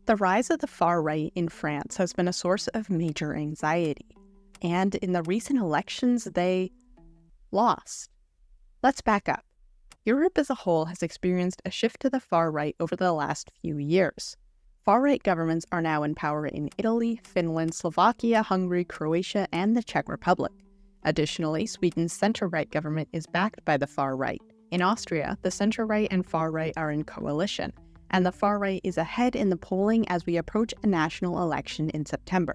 The rise of the far right in France has been a source of major anxiety, and in the recent elections, they lost. Let's back up. Europe as a whole has experienced a shift to the far right over the last few years. Far-right governments are now in power in Italy, Finland, Slovakia, Hungary, Croatia, and the Czech Republic. Additionally, Sweden's center-right government is backed by the far right. In Austria, the center-right and far-right are in coalition, and the far-right is ahead in the polling as we approach a national election in September.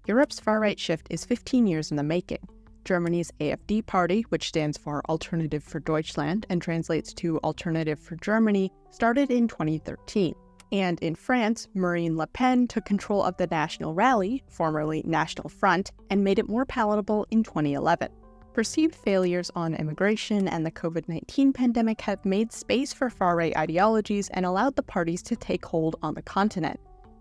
Europe's far-right shift is 15 years in the making. Germany's AfD party, which stands for Alternative for Deutschland and translates to Alternative for Germany, started in 2013. And in France, Marine Le Pen took control of the National Rally, formerly National Front, and made it more palatable in 2011. Perceived failures on immigration and the COVID-19 pandemic have made space for far-right ideologies and allowed the parties to take hold on the continent.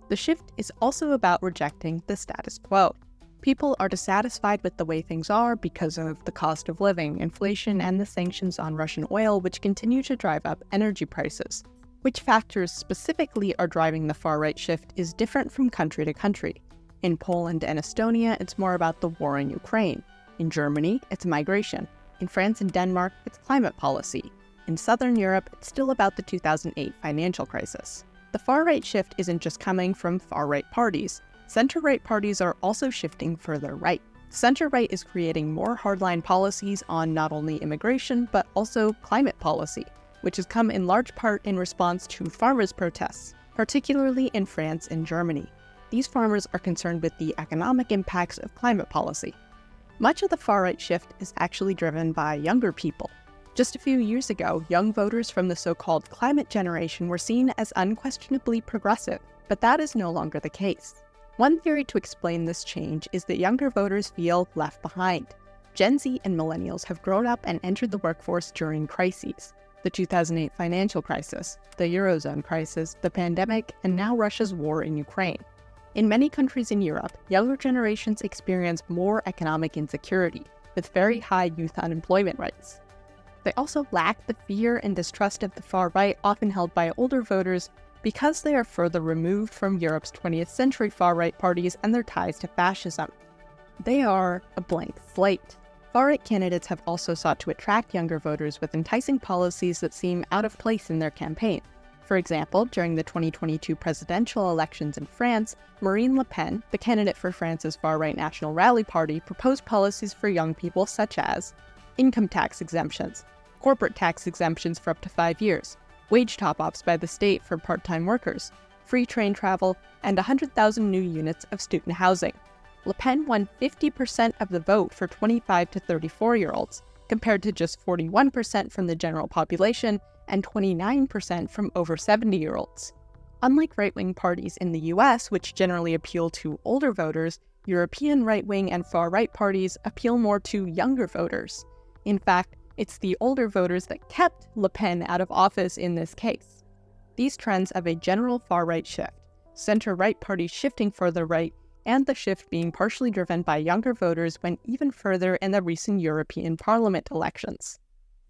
The shift is also about rejecting the status quo. People are dissatisfied with the way things are because of the cost of living, inflation, and the sanctions on Russian oil, which continue to drive up energy prices. Which factors specifically are driving the far-right shift is different from country to country. In Poland and Estonia, it's more about the war in Ukraine. In Germany, it's migration. In France and Denmark, it's climate policy. In Southern Europe, it's still about the 2008 financial crisis. The far-right shift isn't just coming from far-right parties. Center-right parties are also shifting further right. Center-right is creating more hardline policies on not only immigration, but also climate policy, which has come in large part in response to farmers' protests, particularly in France and Germany. These farmers are concerned with the economic impacts of climate policy. Much of the far-right shift is actually driven by younger people. Just a few years ago, young voters from the so-called climate generation were seen as unquestionably progressive, but that is no longer the case. One theory to explain this change is that younger voters feel left behind. Gen Z and millennials have grown up and entered the workforce during crises. The 2008 financial crisis, the Eurozone crisis, the pandemic, and now Russia's war in Ukraine. In many countries in Europe, younger generations experience more economic insecurity, with very high youth unemployment rates. They also lack the fear and distrust of the far right often held by older voters because they are further removed from Europe's 20th century far-right parties and their ties to fascism. They are a blank slate. Far-right candidates have also sought to attract younger voters with enticing policies that seem out of place in their campaign. For example, during the 2022 presidential elections in France, Marine Le Pen, the candidate for France's far-right National Rally Party, proposed policies for young people such as income tax exemptions, corporate tax exemptions for up to 5 years, wage top-ups by the state for part-time workers, free train travel, and 100,000 new units of student housing. Le Pen won 50% of the vote for 25 to 34-year-olds, compared to just 41% from the general population and 29% from over 70-year-olds. Unlike right-wing parties in the US, which generally appeal to older voters, European right-wing and far-right parties appeal more to younger voters. In fact, it's the older voters that kept Le Pen out of office in this case. These trends have a general far-right shift, center-right parties shifting further right, and the shift being partially driven by younger voters went even further in the recent European Parliament elections.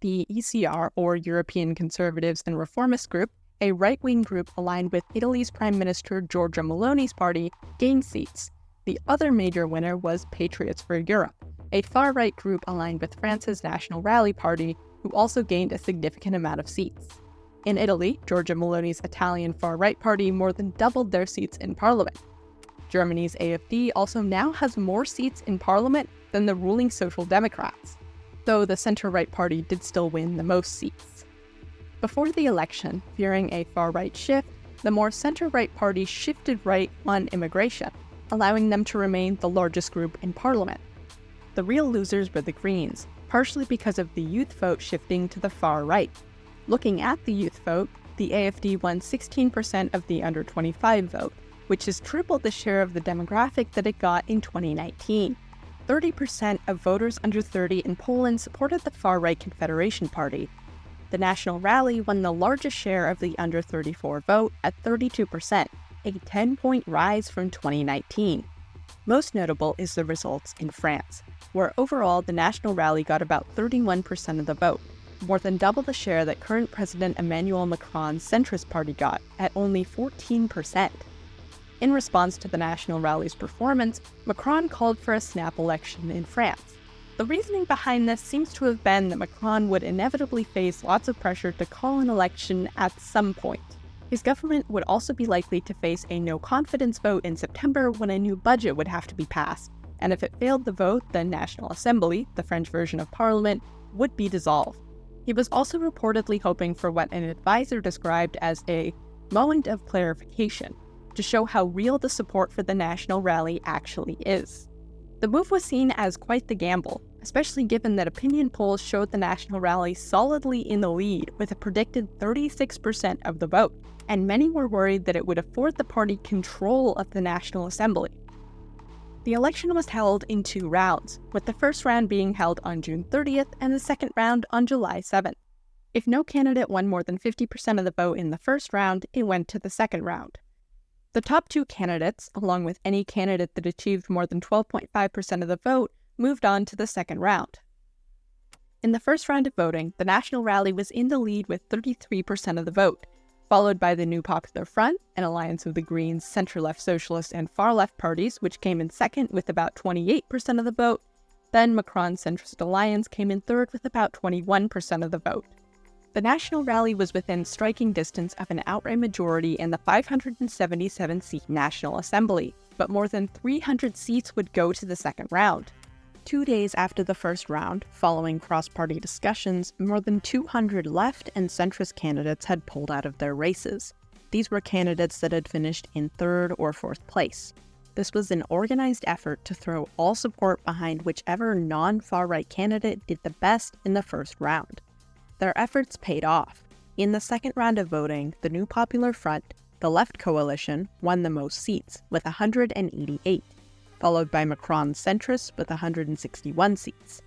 The ECR, or European Conservatives and Reformists Group, a right-wing group aligned with Italy's Prime Minister Giorgia Meloni's party, gained seats. The other major winner was Patriots for Europe, a far-right group aligned with France's National Rally Party, who also gained a significant amount of seats. In Italy, Giorgia Meloni's Italian far-right party more than doubled their seats in parliament. Germany's AfD also now has more seats in parliament than the ruling Social Democrats, though the center-right party did still win the most seats. Before the election, fearing a far-right shift, the more center-right party shifted right on immigration, allowing them to remain the largest group in parliament. The real losers were the Greens, partially because of the youth vote shifting to the far right. Looking at the youth vote, the AfD won 16% of the under 25 vote, which is triple the share of the demographic that it got in 2019. 30% of voters under 30 in Poland supported the far-right Confederation Party. The National Rally won the largest share of the under 34 vote at 32%, a 10-point rise from 2019. Most notable is the results in France, where overall the National Rally got about 31% of the vote. more than double the share that current President Emmanuel Macron's centrist party got, at only 14%. In response to the National Rally's performance, Macron called for a snap election in France. The reasoning behind this seems to have been that Macron would inevitably face lots of pressure to call an election at some point. His government would also be likely to face a no-confidence vote in September when a new budget would have to be passed, and if it failed the vote, the National Assembly, the French version of Parliament, would be dissolved. He was also reportedly hoping for what an advisor described as a moment of clarification, to show how real the support for the National Rally actually is. The move was seen as quite the gamble, especially given that opinion polls showed the National Rally solidly in the lead with a predicted 36% of the vote, and many were worried that it would afford the party control of the National Assembly. The election was held in 2 rounds, with the first round being held on June 30th and the second round on July 7th. If no candidate won more than 50% of the vote in the first round, it went to the second round. The top 2 candidates, along with any candidate that achieved more than 12.5% of the vote, moved on to the second round. In the first round of voting, the National Rally was in the lead with 33% of the vote, followed by the New Popular Front, an alliance of the Greens, center-left socialist, and far-left parties, which came in second with about 28% of the vote. Then Macron's centrist alliance came in third with about 21% of the vote. The National Rally was within striking distance of an outright majority in the 577-seat National Assembly, but more than 300 seats would go to the second round. 2 days after the first round, following cross-party discussions, more than 200 left and centrist candidates had pulled out of their races. These were candidates that had finished in 3rd or 4th place. This was an organized effort to throw all support behind whichever non-far-right candidate did the best in the first round. Their efforts paid off. In the second round of voting, the New Popular Front, the Left Coalition, won the most seats, with 188, followed by Macron's centrists with 161 seats.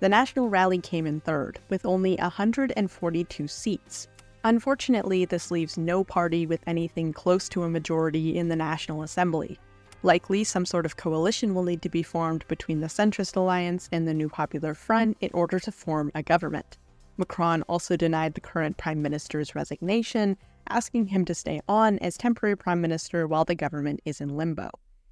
The National Rally came in third, with only 142 seats. Unfortunately, this leaves no party with anything close to a majority in the National Assembly. Likely, some sort of coalition will need to be formed between the centrist alliance and the New Popular Front in order to form a government. Macron also denied the current prime minister's resignation, asking him to stay on as temporary prime minister while the government is in limbo.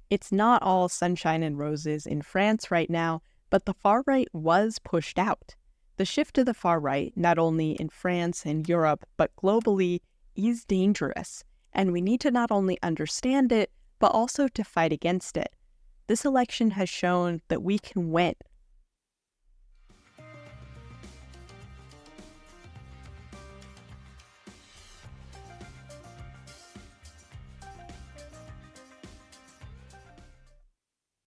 It's not all sunshine and roses in France right now, but the far right was pushed out. The shift to the far right, not only in France and Europe, but globally, is dangerous, and we need to not only understand it, but also to fight against it. This election has shown that we can win